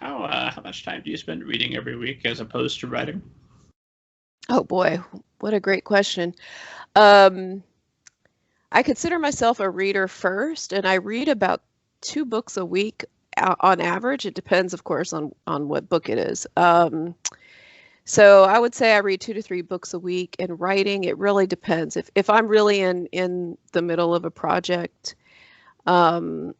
How much time do you spend reading every week as opposed to writing? Oh boy, what a great question. Um, I consider myself a reader first, and I read about 2 books a week on average. It depends, of course, on what book it is. So I would say I read 2 to 3 books a week. And writing, it really depends. If I'm really in the middle of a project, um,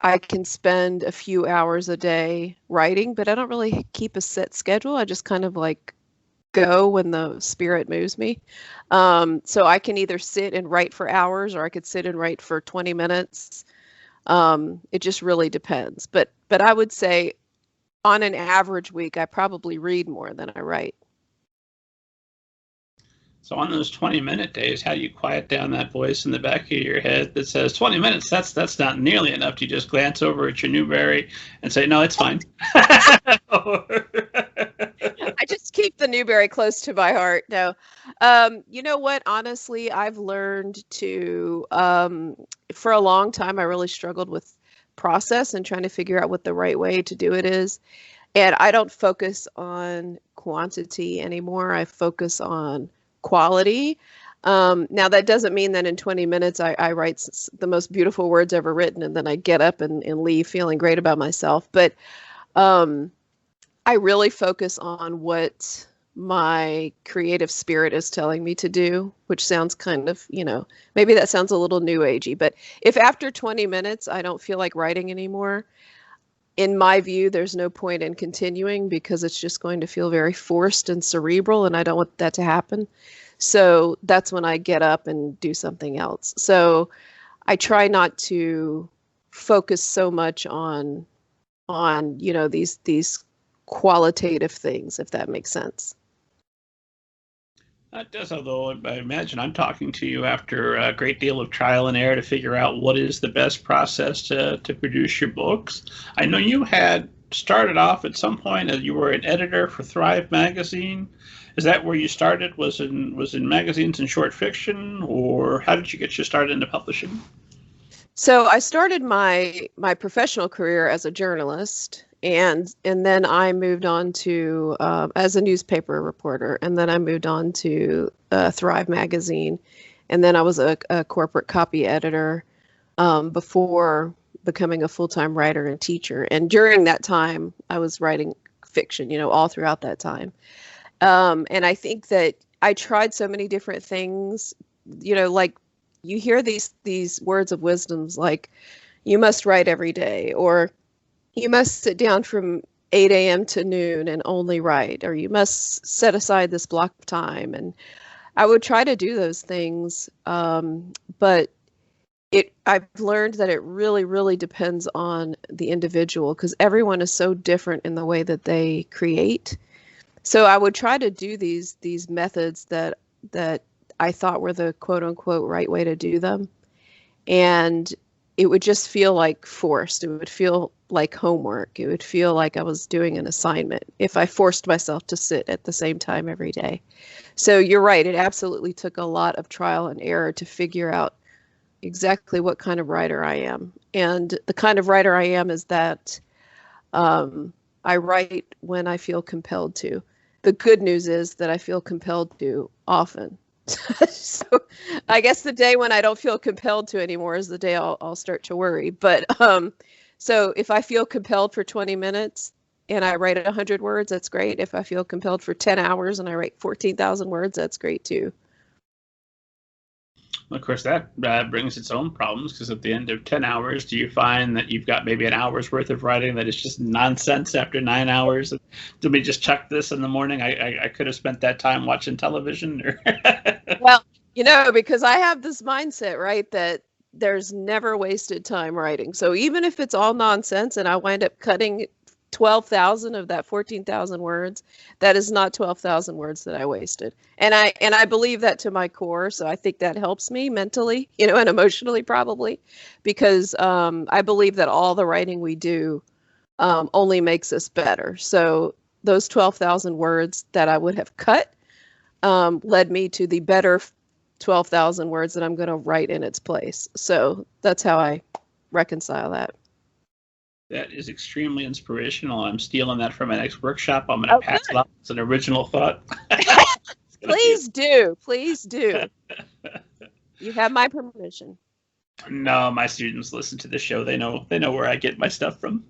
I can spend a few hours a day writing, but I don't really keep a set schedule. I just kind of like go when the spirit moves me. So I can either sit and write for hours, or I could sit and write for 20 minutes. It just really depends. But I would say on an average week, I probably read more than I write. So on those 20-minute days, how do you quiet down that voice in the back of your head that says 20 minutes? That's not nearly enough. Do you just glance over at your Newbery and say, no, it's fine? I just keep the Newbery close to my heart. No, you know what? Honestly, I've learned to, for a long time, I really struggled with process and trying to figure out what the right way to do it is. And I don't focus on quantity anymore. I focus on quality. Now, that doesn't mean that in 20 minutes I write the most beautiful words ever written and then I get up and leave feeling great about myself. But um, I really focus on what my creative spirit is telling me to do, which sounds kind of, maybe that sounds a little new agey, but if after 20 minutes I don't feel like writing anymore, in my view, there's no point in continuing because it's just going to feel very forced and cerebral, and I don't want that to happen. So that's when I get up and do something else. So I try not to focus so much on these qualitative things, if that makes sense. That does, although I imagine I'm talking to you after a great deal of trial and error to figure out what is the best process to produce your books. I know you had started off at some point as you were an editor for Thrive magazine. Is that where you started? Was in magazines and short fiction, or how did you get your start into publishing? So I started my professional career as a journalist, and then I moved on to as a newspaper reporter, and then I moved on to Thrive magazine, and then I was a corporate copy editor before becoming a full-time writer and teacher. And during that time, I was writing fiction, all throughout that time. And I think that I tried so many different things, like you hear these words of wisdoms like you must write every day, or you must sit down from 8 a.m. to noon and only write, or you must set aside this block of time. And I would try to do those things, but I've learned that it really, really depends on the individual because everyone is so different in the way that they create. So I would try to do these methods that I thought were the quote unquote right way to do them. And it would just feel like forced. It would feel like homework. It would feel like I was doing an assignment if I forced myself to sit at the same time every day. So you're right. It absolutely took a lot of trial and error to figure out exactly what kind of writer I am. And the kind of writer I am is that I write when I feel compelled to. The good news is that I feel compelled to often. So I guess the day when I don't feel compelled to anymore is the day I'll start to worry. But so if I feel compelled for 20 minutes and I write 100 words, that's great. If I feel compelled for 10 hours and I write 14,000 words, that's great too. Of course, that brings its own problems because at the end of 10 hours, do you find that you've got maybe an hour's worth of writing that is just nonsense after 9 hours? Did we just chuck this in the morning? I could have spent that time watching television. Or Well, because I have this mindset, right, that there's never wasted time writing. So even if it's all nonsense and I wind up cutting 12,000 of that 14,000 words, that is not 12,000 words that I wasted. And I believe that to my core, so I think that helps me mentally, and emotionally probably, because I believe that all the writing we do only makes us better. So those 12,000 words that I would have cut led me to the better 12,000 words that I'm going to write in its place. So that's how I reconcile that. That is extremely inspirational. I'm stealing that for my next workshop. I'm going to pass it off as an original thought. Please do. Please do. You have my permission. No, my students listen to the show. They know where I get my stuff from.